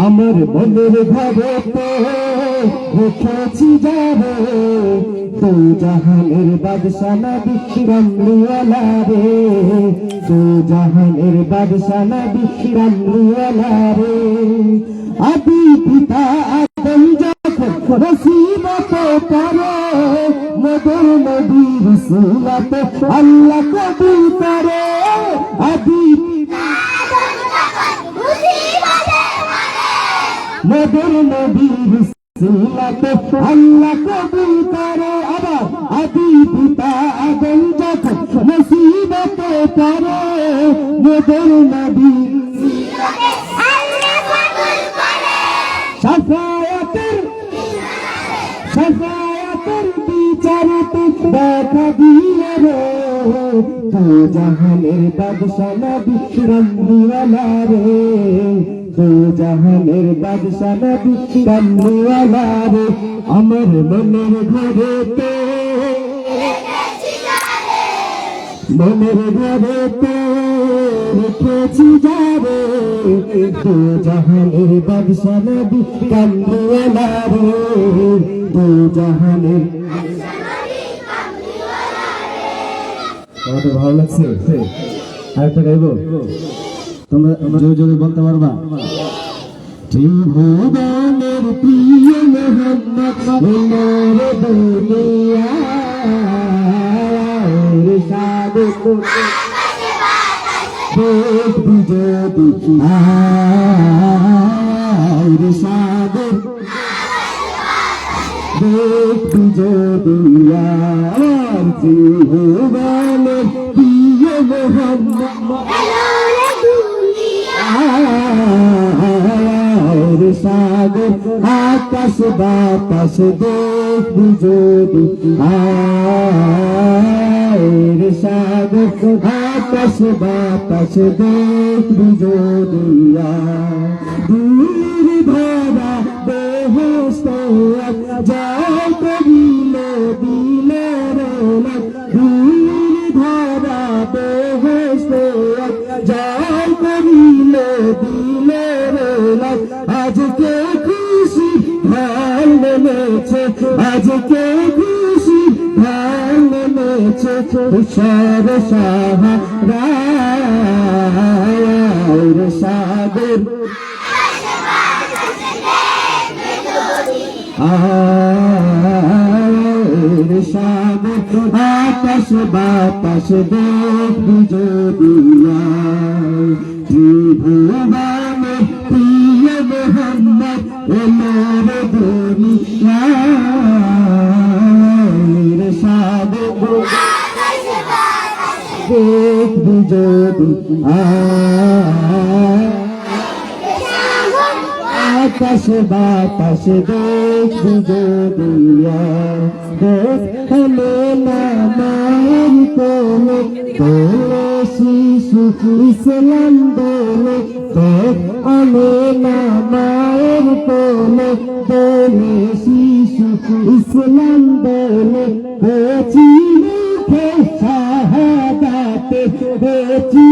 আমার মনের ঘরেতে রেখেছি যাবে দু জাহানের বাদশা নবী কামলিওয়ালা রে, দু জাহানের বাদশা নবী কামলিওয়ালা রে। আদি পিতা আদম যখন মুসিবত পড়ে মধুর নবী রসুলাত আল্লাহ কবুল করে। আদি মধুর নবী রসুলাত আল্লাহ কবুল করে। আবার আদি পিতা আদম যখন মুসিবত পড়ে মধুর নবী শাফায়াতের বিচারতে দেখা দিয়ে রে, দু জাহানের বাদশা নবী কামলিওয়ালা রে, দু জাহানের বাদশা নবী কামলিওয়ালা রে। আমার মনের ঘরেতে রেখেছি যাবে দু জাহানের বাদশা নবী কামলিওয়ালা রে, দু জাহানের। আমাদের ভালো লাগছে। আরেকটা গাইবো, তোমরা জোরে জোরে বলতে পারবা? ত্রিভুবনের প্রিয় মোহাম্মদ মোর দুনিয়ার সাধক দেখবি যদি আর সাধক দেখবি যদি আর ত্রিভুবনের প্রিয় মোহাম্মদ সাগর আকাশ বাতাস দেখবি যদি আর সাগর আকাশ বাতাস দেখবি যদি দূর ধরা বেহেশত যায় করিলে দিলে রোলা, দূর ধরা বেহেশত যায় করিলে দিলে রোলা। আজকে খুশি ঢাল নেমেছে, আজকে খুশি ঢাল নেমেছে তুষার সাহারার সাগর আর সাগর আকাশ বাতাস দেখবি যদি ত্রিভুবনের প্রিয় মোহাম্মদ এলোর দুনিয়ার সাগর দেখবি যদি আকাশ বাতাস দেখবি যদি দেখলে না মায়ের কোলে তোলে শিশু ইসলাম দোলে, দেখলে না মায়ের কোলে তোলে শিশু ইসলাম দোলে। বেচি মুখে শাহাদাতে বেচি